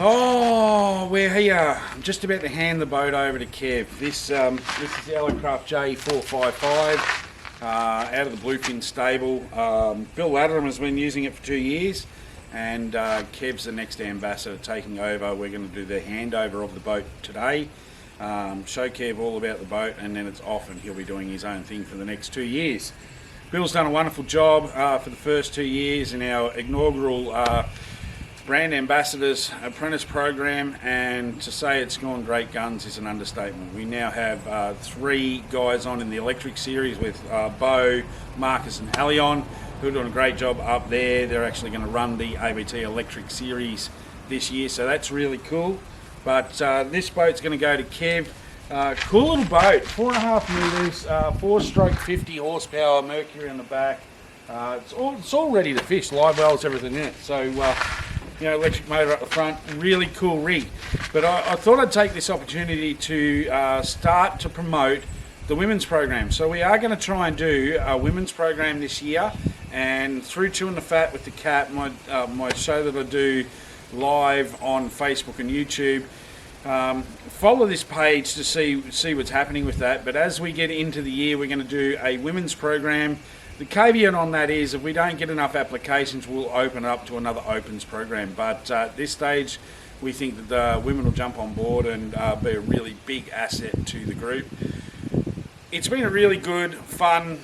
Oh, we're here. I'm just about to hand the boat over to Kev. This is the Aircraft J455 out of the Bluefin stable. Bill Latimer has been using it for 2 years, and Kev's the next ambassador taking over. We're going to do the handover of the boat today, show Kev all about the boat, and then it's off and he'll be doing his own thing for the next 2 years. Bill's done a wonderful job for the first 2 years in our inaugural Brand Ambassadors Apprentice Program, and to say it's gone great guns is an understatement. We now have 3 guys on in the electric series with Bo, Marcus and Alion, who are doing a great job up there. They're actually going to run the ABT electric series this year, so that's really cool. But this boat's going to go to Kev. Cool little boat, 4.5 metres, 4-stroke 50 horsepower, Mercury on the back. It's all ready to fish, live wells, everything in it. So electric motor up the front, really cool rig. But I thought I'd take this opportunity to start to promote the women's program. So we are going to try and do a women's program this year, and through Chewing the Fat with the Cat, my show that I do live on Facebook and YouTube. Follow this page to see what's happening with that. But as we get into the year, we're going to do a women's program. The caveat on that is if we don't get enough applications, we'll open up to another opens program. But at this stage, we think that the women will jump on board and be a really big asset to the group. It's been a really good, fun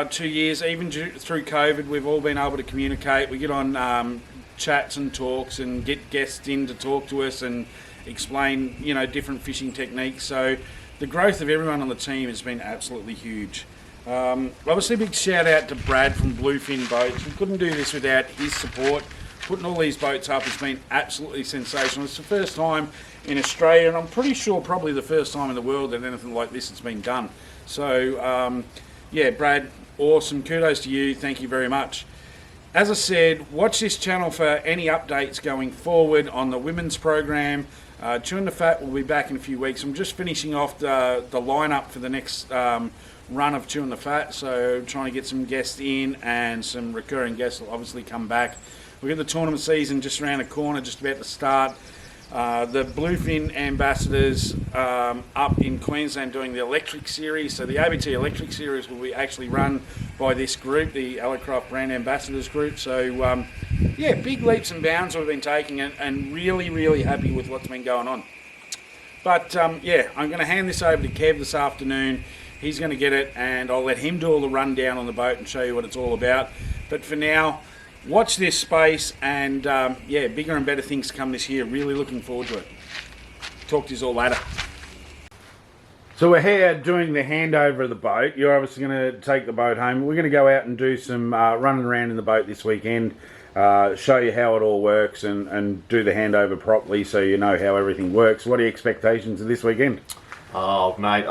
2 years. Even through COVID, we've all been able to communicate. We get on chats and talks and get guests in to talk to us and explain, different fishing techniques. So the growth of everyone on the team has been absolutely huge. Obviously, a big shout out to Brad from Bluefin Boats. We couldn't do this without his support. Putting all these boats up has been absolutely sensational. It's the first time in Australia, and I'm pretty sure probably the first time in the world that anything like this has been done. So, Brad, awesome. Kudos to you. Thank you very much. As I said, watch this channel for any updates going forward on the women's program. Chewing the Fat will be back in a few weeks. I'm just finishing off the lineup for the next run of Chewing the Fat, so trying to get some guests in, and some recurring guests will obviously come back. We've got the tournament season just around the corner, just about to start. The Bluefin Ambassadors up in Queensland doing the electric series. So the ABT electric series will be actually run by this group, the Aircraft Brand Ambassadors group. So big leaps and bounds we've been taking, and really, really happy with what's been going on. But I'm going to hand this over to Kev this afternoon. He's going to get it, and I'll let him do all the rundown on the boat and show you what it's all about. But for now, watch this space, and bigger and better things to come this year. Really looking forward to it. Talk to you all later. So we're here doing the handover of the boat. You're obviously going to take the boat home. We're going to go out and do some running around in the boat this weekend, show you how it all works, and do the handover properly so you know how everything works. What are your expectations of this weekend? Oh, mate,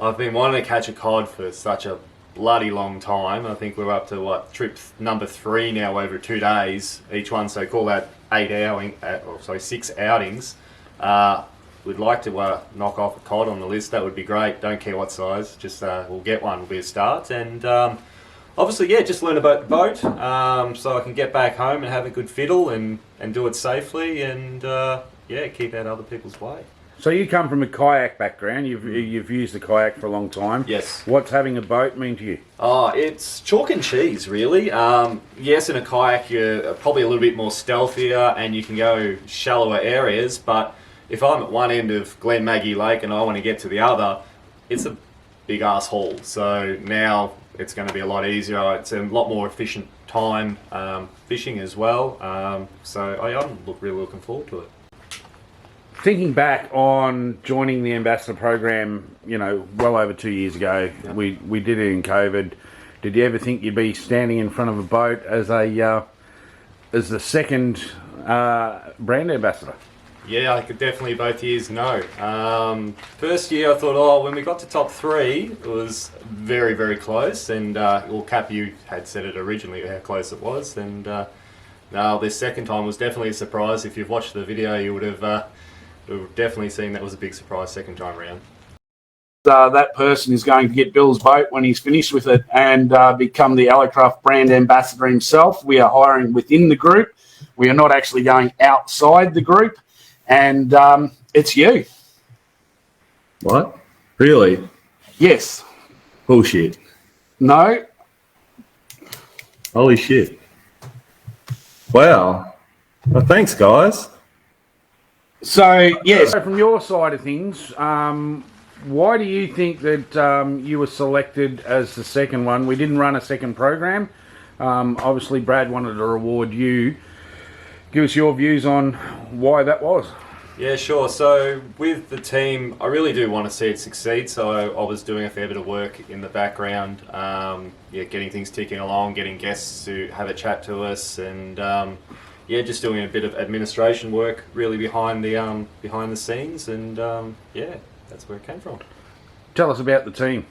I've been wanting to catch a cod for such a bloody long time. I think we're up to trip number 3 now over 2 days each one, so call that 6 outings. We'd like to knock off a cod on the list. That would be great. Don't care what size, just we'll get one, will be a start. And obviously, just learn about the boat, so I can get back home and have a good fiddle and do it safely, and keep out other people's way. So you come from a kayak background. You've used the kayak for a long time. Yes. What's having a boat mean to you? Oh, it's chalk and cheese, really. Yes, in a kayak you're probably a little bit more stealthier and you can go shallower areas, but if I'm at one end of Glen Maggie Lake and I want to get to the other, it's a big ass haul. So now it's going to be a lot easier. It's a lot more efficient time fishing as well. So I'm really looking forward to it. Thinking back on joining the Ambassador program, well over 2 years ago, yep. we did it in COVID. Did you ever think you'd be standing in front of a boat as the second brand ambassador? Yeah, I could definitely both years no. First year I thought, when we got to top 3, it was very, very close, and Cap, you had said it originally how close it was, and now this second time was definitely a surprise. If you've watched the video, you would have we've definitely seen that was a big surprise second time around. That person is going to get Bill's boat when he's finished with it and become the Aircraft brand ambassador himself. We are hiring within the group. We are not actually going outside the group, and it's you. What? Really? Yes. Bullshit. No. Holy shit. Wow. Well, thanks, guys. So, yes. So from your side of things, why do you think that you were selected as the second one? We didn't run a second program. Obviously, Brad wanted to reward you. Give us your views on why that was. Yeah, sure. So with the team, I really do want to see it succeed. So I was doing a fair bit of work in the background, getting things ticking along, getting guests to have a chat to us, and just doing a bit of administration work really behind the scenes, and that's where it came from. Tell us about the team.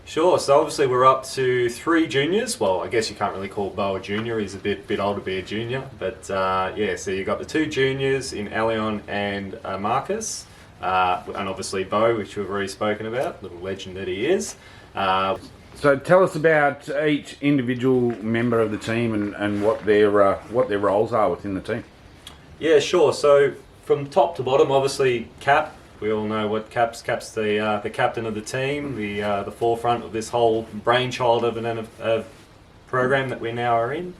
Sure. So obviously we're up to 3 juniors. Well, I guess you can't really call Bo a junior. He's a bit old to be a junior. But so you've got the 2 juniors in Alion and Marcus. And obviously Bo, which we've already spoken about, little legend that he is. So tell us about each individual member of the team and what their roles are within the team. Yeah, sure. So from top to bottom, obviously Cap. We all know what Cap's the captain of the team, the forefront of this whole brainchild of a program that we now are in.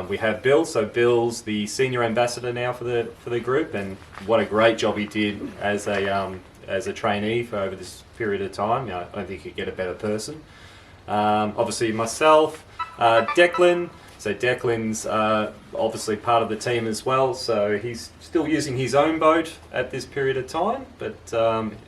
We have Bill, so Bill's the senior ambassador now for the group, and what a great job he did as a trainee for over this period of time. I don't think you could get a better person. Obviously myself, Declan. So Declan's obviously part of the team as well, so he's still using his own boat at this period of time, but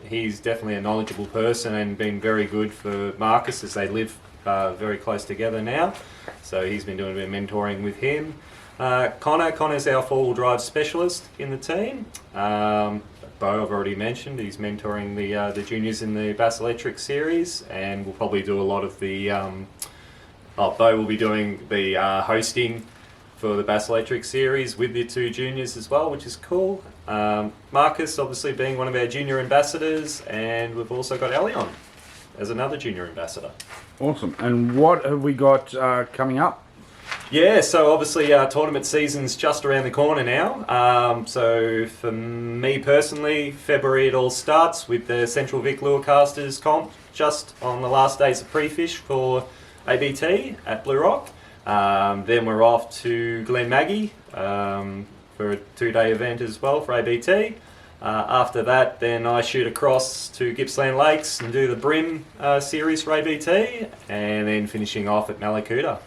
he's definitely a knowledgeable person and been very good for Marcus as they live very close together now. So he's been doing a bit of mentoring with him. Connor's our 4-wheel drive specialist in the team. Bo, I've already mentioned, he's mentoring the juniors in the Bass Electric series, and we'll probably do a lot of the Bo will be doing the hosting for the Bass Electric series with the 2 juniors as well, which is cool. Marcus obviously being one of our junior ambassadors, and we've also got Elion as another junior ambassador. Awesome. And what have we got coming up? Yeah, so obviously tournament season's just around the corner now. So for me personally, February it all starts with the Central Vic Lurecasters comp just on the last days of pre-fish for ABT at Blue Rock. Then we're off to Glen Maggie for a 2-day event as well for ABT. After that, then I shoot across to Gippsland Lakes and do the Brim series for ABT, and then finishing off at Malakuta.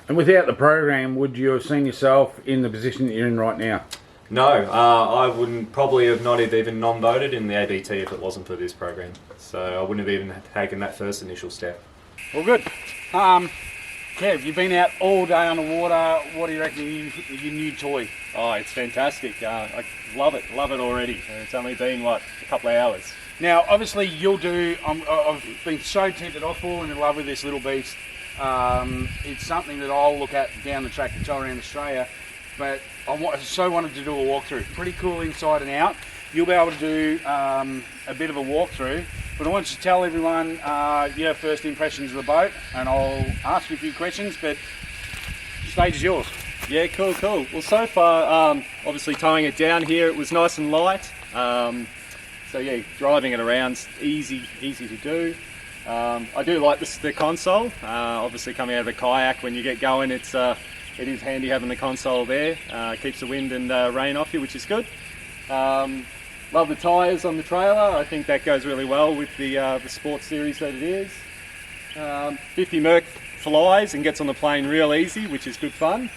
And without the program, would you have seen yourself in the position that you're in right now? No, I wouldn't probably have not have even non-voted in the ABT if it wasn't for this program. So I wouldn't have even taken that first initial step. Well, good. Kev, you've been out all day on the water. What do you reckon of your new toy? Oh, it's fantastic. I love it already. It's only been, a couple of hours. Now, obviously, you'll do. I've been so tempted. I've fallen in love with this little beast. It's something that I'll look at down the track to tow around Australia. But I so wanted to do a walkthrough. Pretty cool inside and out. You'll be able to do a bit of a walkthrough. But I want you to tell everyone your first impressions of the boat, and I'll ask you a few questions, but the stage is yours. Yeah, cool. Well, so far, obviously towing it down here, it was nice and light. Driving it around's easy to do. I do like the console. Obviously coming out of the kayak, when you get going, it is handy having the console there. Keeps the wind and rain off you, which is good. Love the tyres on the trailer. I think that goes really well with the sports series that it is. 50 Merc flies and gets on the plane real easy, which is good fun.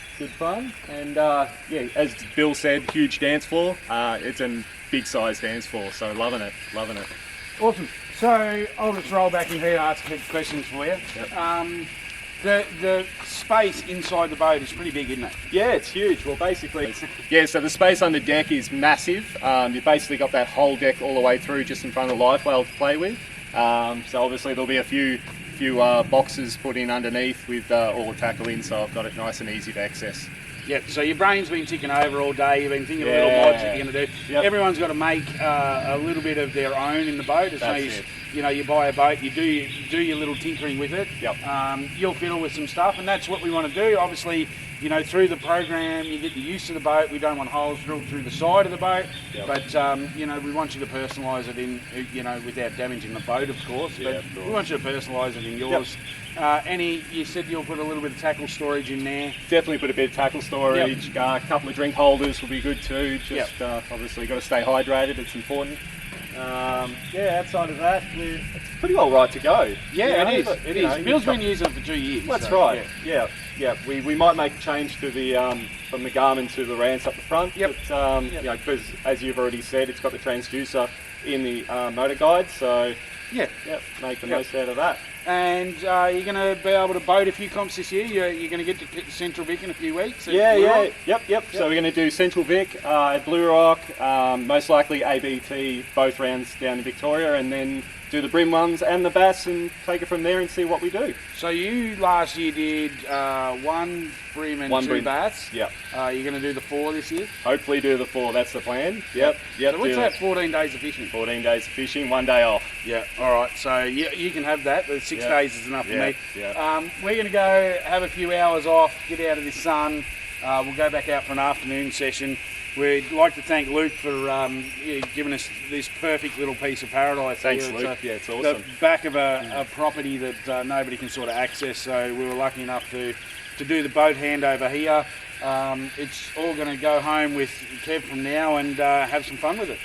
And as Bill said, huge dance floor. It's a big size dance floor, so loving it. Awesome. So I'll just roll back in here and ask a few questions for you. Yep. The space inside the boat is pretty big, isn't it? Yeah, it's huge. Well, basically, so the space on the deck is massive. You've basically got that whole deck all the way through just in front of the live well to play with. So obviously there'll be a few boxes put in underneath with all the tackle in, so I've got it nice and easy to access. Yep, so your brain's been ticking over all day, you've been thinking of little mods that you're going to do. Yep. Everyone's got to make a little bit of their own in the boat. It's you buy a boat, you do your little tinkering with it. Yep. You'll fiddle with some stuff, and that's what we want to do. Obviously, through the program, you get the use of the boat. We don't want holes drilled through the side of the boat, Yep. but we want you to personalise it in, without damaging the boat, of course. Yeah, But of course. we want you to personalise it in yours. You said you'll put a little bit of tackle storage in there. Definitely put a bit of tackle storage. A couple of drink holders will be good too. Just obviously got to stay hydrated. It's important. Outside of that, it's pretty well right to go. Yeah, You know, it is. Bill's been using it for 2 years. That's so, right. Yeah. We might make a change to the from the Garmin to the Rance up the front. Yep. But, because as you've already said, it's got the transducer in the motor guide. So Yeah. make the most out of that. And you're going to be able to boat a few comps this year. You're going to get to Central Vic in a few weeks. at Blue Rock. Yep. So we're going to do Central Vic at Blue Rock, most likely ABT, both rounds down in Victoria, and then do the Brim ones and the Bass and take it from there and see what we do. So you last year did one Brim and One two Brim. Bass. Yep. You're going to do the 4 this year. Hopefully do the 4, that's the plan. Yep. So what's do that? 14 days of fishing. 14 days of fishing, 1 day off. Yeah. All right. So you can have that. The 6 Yeah. days is enough for Yeah, me. yeah. We're going to go have a few hours off, get out of this sun. We'll go back out for an afternoon session. We'd like to thank Luke for giving us this perfect little piece of paradise. Thanks, here. Luke. It's awesome. The back of a property that nobody can sort of access. So we were lucky enough to do the boat handover here. It's all going to go home with Kev from now and have some fun with it.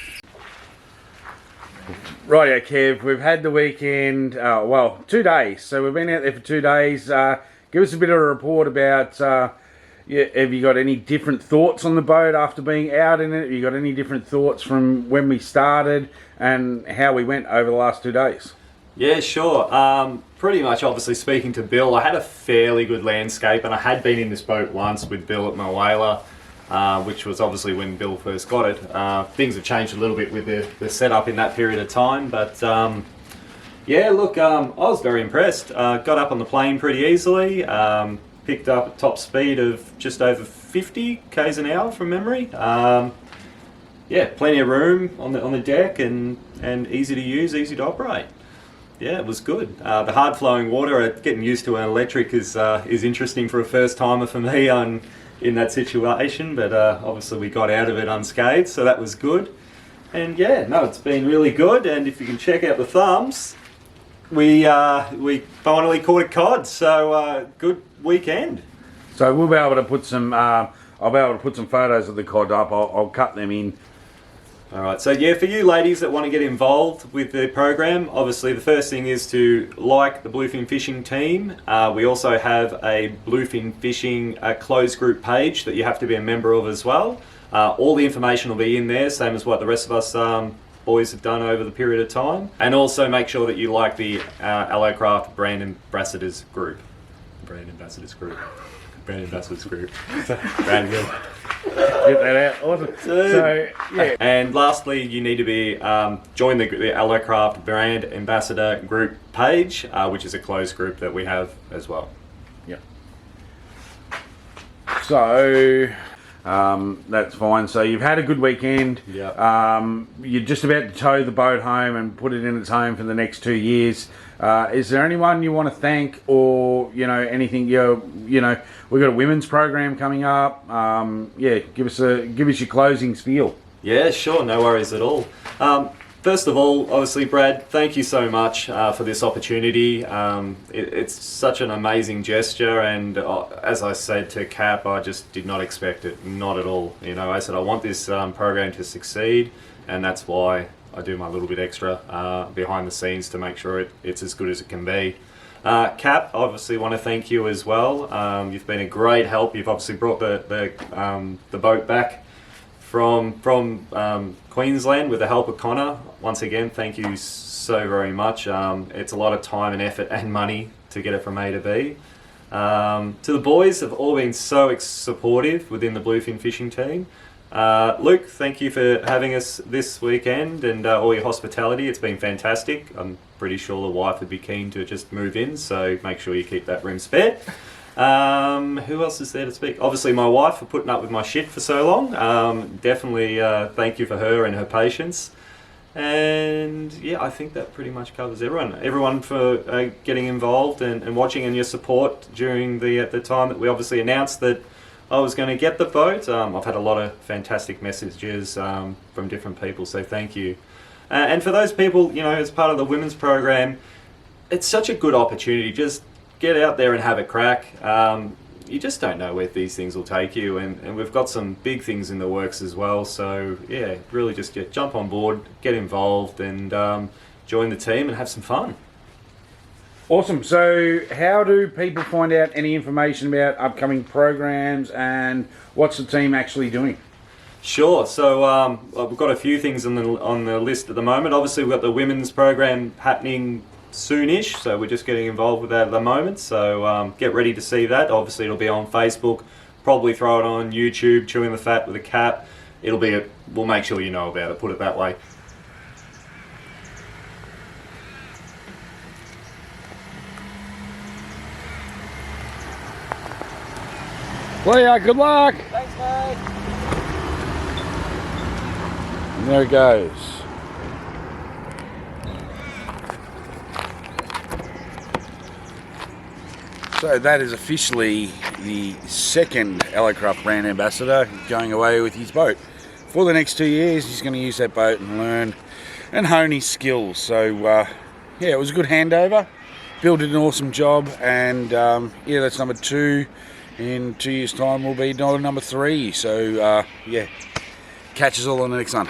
Rightio, Kev. We've had the weekend, 2 days. So we've been out there for 2 days. Give us a bit of a report about, have you got any different thoughts on the boat after being out in it? Have you got any different thoughts from when we started and how we went over the last 2 days? Yeah, sure. Pretty much, obviously, speaking to Bill, I had a fairly good landscape, and I had been in this boat once with Bill at Moala, which was obviously when Bill first got it. Things have changed a little bit with the setup in that period of time, but I was very impressed. Got up on the plane pretty easily, picked up a top speed of just over 50 k's an hour from memory. Plenty of room on the deck and easy to use, easy to operate. Yeah, it was good. The hard flowing water, getting used to an electric is interesting for a first timer for me in that situation, but obviously we got out of it unscathed, so that was good. And it's been really good. And if you can check out the thumbs, we finally caught a cod, so good weekend. So we'll be able to put some. I'll be able to put some photos of the cod up. I'll cut them in. All right, so for you ladies that want to get involved with the program, obviously the first thing is to like the Bluefin Fishing team. We also have a Bluefin Fishing closed group page that you have to be a member of as well. All the information will be in there, same as what the rest of us boys have done over the period of time. And also make sure that you like the Allocraft Brand Ambassadors group. Brand Ambassadors group. Get that out. Awesome. So And lastly, you need to be join the Allocraft Brand Ambassador group page, which is a closed group that we have as well. So that's fine. So you've had a good weekend. Yeah. You're just about to tow the boat home and put it in its home for the next 2 years. Is there anyone you want to thank, or anything? We've got a women's program coming up. Give us your closing spiel. Yeah, sure, no worries at all. First of all, obviously, Brad, thank you so much for this opportunity. It's such an amazing gesture, and as I said to Cap, I just did not expect it, not at all. I said I want this program to succeed, and that's why I do my little bit extra behind the scenes to make sure it's as good as it can be. Cap, obviously want to thank you as well. You've been a great help. You've obviously brought the boat back from Queensland with the help of Connor. Once again, thank you so very much. It's a lot of time and effort and money to get it from A to B. To the boys, have all been so supportive within the Bluefin Fishing team. Luke, thank you for having us this weekend and all your hospitality. It's been fantastic. I'm pretty sure the wife would be keen to just move in, so make sure you keep that room spare. Who else is there to speak? Obviously my wife for putting up with my shit for so long. Definitely thank you for her and her patience. And yeah, I think that pretty much covers everyone for getting involved and watching, and your support during the time that we obviously announced that I was going to get the boat. I've had a lot of fantastic messages from different people, so thank you. And for those people, you know, as part of the women's program, it's such a good opportunity. Just get out there and have a crack. You just don't know where these things will take you, and we've got some big things in the works as well. So yeah, really just jump on board, get involved, and join the team and have some fun. Awesome. So how do people find out any information about upcoming programs, and what's the team actually doing? Sure. So we've got a few things on the list at the moment. Obviously, we've got the women's program happening soonish, so we're just getting involved with that at the moment. So get ready to see that. Obviously, it'll be on Facebook. Probably throw it on YouTube. Chewing the Fat with a Cap. We'll make sure you know about it. Put it that way. Leah, good luck. Thanks, mate. And there it goes. So that is officially the second Alocraft brand ambassador going away with his boat. For the next 2 years, he's going to use that boat and learn and hone his skills. So yeah, it was a good handover. Bill did an awesome job, and yeah, that's number 2. In 2 years' time, will be number 3. So yeah, catch us all on the next one.